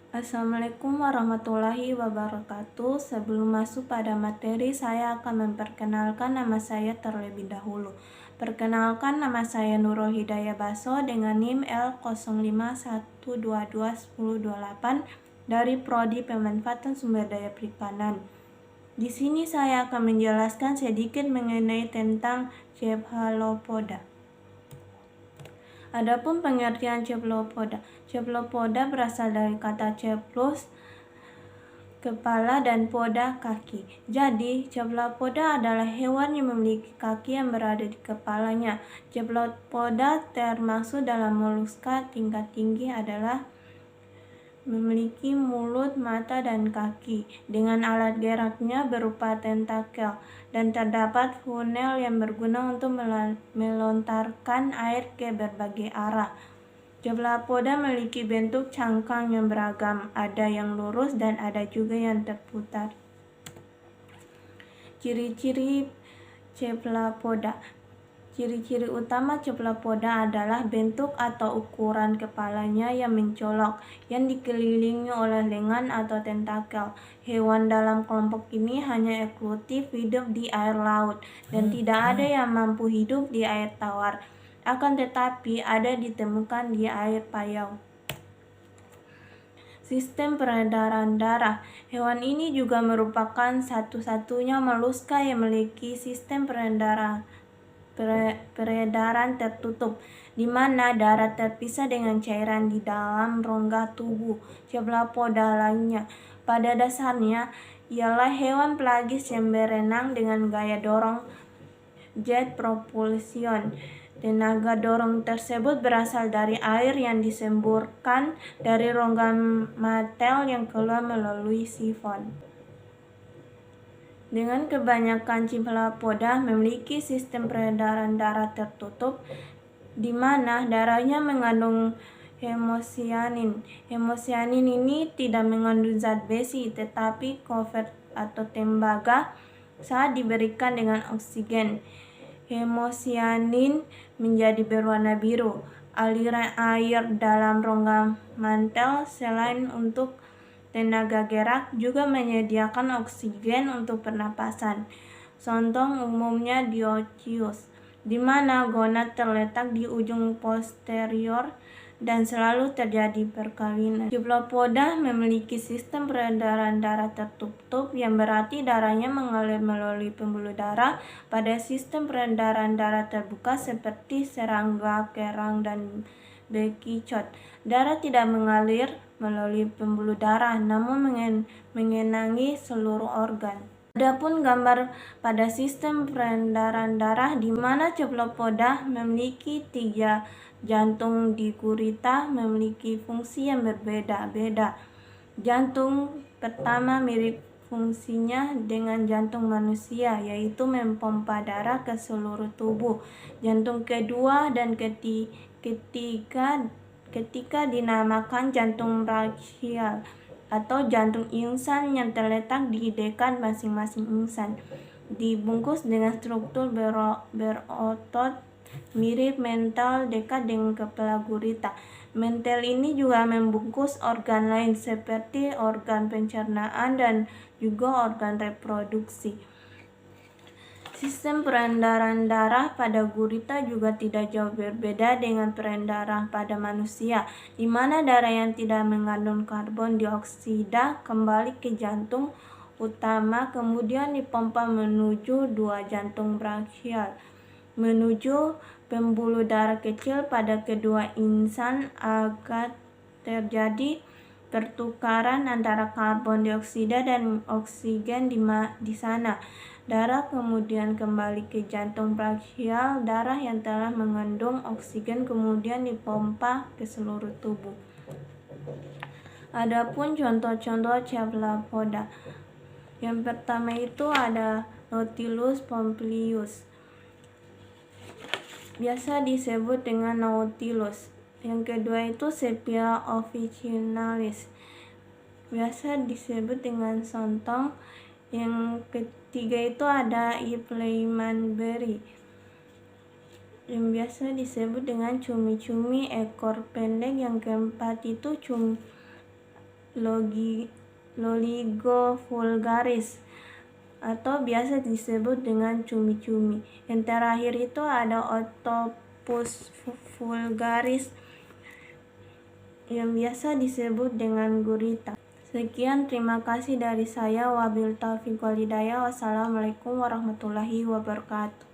Assalamualaikum warahmatullahi wabarakatuh. Sebelum masuk pada materi, saya akan memperkenalkan nama saya terlebih dahulu. Perkenalkan, nama saya Nurul Hidayah Baso dengan NIM L05122108 dari Prodi Pemanfaatan Sumber Daya Perikanan. Di sini saya akan menjelaskan sedikit mengenai tentang cephalopoda. Adapun pengertian cephalopoda. Cephalopoda berasal dari kata cephalus, kepala, dan poda, kaki. Jadi, cephalopoda adalah hewan yang memiliki kaki yang berada di kepalanya. Cephalopoda termasuk dalam moluska tingkat tinggi adalah memiliki mulut, mata, dan kaki dengan alat geraknya berupa tentakel, dan terdapat funnel yang berguna untuk melontarkan air ke berbagai arah. Cephalopoda memiliki bentuk cangkang yang beragam, ada yang lurus dan ada juga yang terputar. Ciri-ciri cephalopoda. Ciri-ciri utama cephalopoda adalah bentuk atau ukuran kepalanya yang mencolok, yang dikelilingi oleh lengan atau tentakel. Hewan dalam kelompok ini hanya eksklusif hidup di air laut, dan tidak ada yang mampu hidup di air tawar. Akan tetapi ada ditemukan di air payau. Sistem peredaran darah. Hewan ini juga merupakan satu-satunya moluska yang memiliki sistem peredaran tertutup, di mana darah terpisah dengan cairan di dalam rongga tubuh cephalopoda lainnya. Pada dasarnya, ialah hewan pelagis yang berenang dengan gaya dorong jet propulsion. Tenaga dorong tersebut berasal dari air yang disemburkan dari rongga matel yang keluar melalui sifon. Dengan kebanyakan cephalopoda memiliki sistem peredaran darah tertutup, di mana darahnya mengandung hemosianin. Hemosianin ini tidak mengandung zat besi, tetapi kofert atau tembaga saat diberikan dengan oksigen. Hemosianin menjadi berwarna biru. Aliran air dalam rongga mantel selain untuk tenaga gerak juga menyediakan oksigen untuk pernapasan. Contoh umumnya dioecious, di mana gonad terletak di ujung posterior dan selalu terjadi perkawinan. Cephalopoda memiliki sistem peredaran darah tertutup, yang berarti darahnya mengalir melalui pembuluh darah. Pada sistem peredaran darah terbuka seperti serangga, kerang, dan bekicot, darah tidak mengalir melalui pembuluh darah, namun mengenangi seluruh organ. Adapun gambar pada sistem peredaran darah, di mana cephalopoda memiliki 3 jantung di gurita memiliki fungsi yang berbeda-beda. Jantung pertama mirip fungsinya dengan jantung manusia, yaitu mempompa darah ke seluruh tubuh. Jantung kedua dan ketika dinamakan jantung brachial atau jantung insan yang terletak di dekat masing-masing insan, dibungkus dengan struktur berotot mirip mental dekat dengan kepala gurita. Mental ini juga membungkus organ lain seperti organ pencernaan dan juga organ reproduksi. Sistem peredaran darah pada gurita juga tidak jauh berbeda dengan peredaran pada manusia, di mana darah yang tidak mengandung karbon dioksida kembali ke jantung utama, kemudian dipompa menuju 2 jantung brachial, menuju pembuluh darah kecil pada kedua insan agar terjadi pertukaran antara karbon dioksida dan oksigen di sana. Darah kemudian kembali ke jantung brachial. Darah yang telah mengandung oksigen kemudian dipompa ke seluruh tubuh. Adapun contoh-contoh cephalopoda. Yang pertama itu ada Nautilus pompilius, biasa disebut dengan Nautilus. Yang kedua itu Sepia officinalis, biasa disebut dengan sontong. Yang ketiga itu ada Ipleimanberry, yang biasa disebut dengan cumi-cumi ekor pendek. Yang keempat itu Loligo vulgaris atau biasa disebut dengan cumi-cumi. Yang terakhir itu ada Octopus vulgaris yang biasa disebut dengan gurita. Sekian, terima kasih dari saya. Wabillahi taufiq wal hidayah. Wassalamualaikum warahmatullahi wabarakatuh.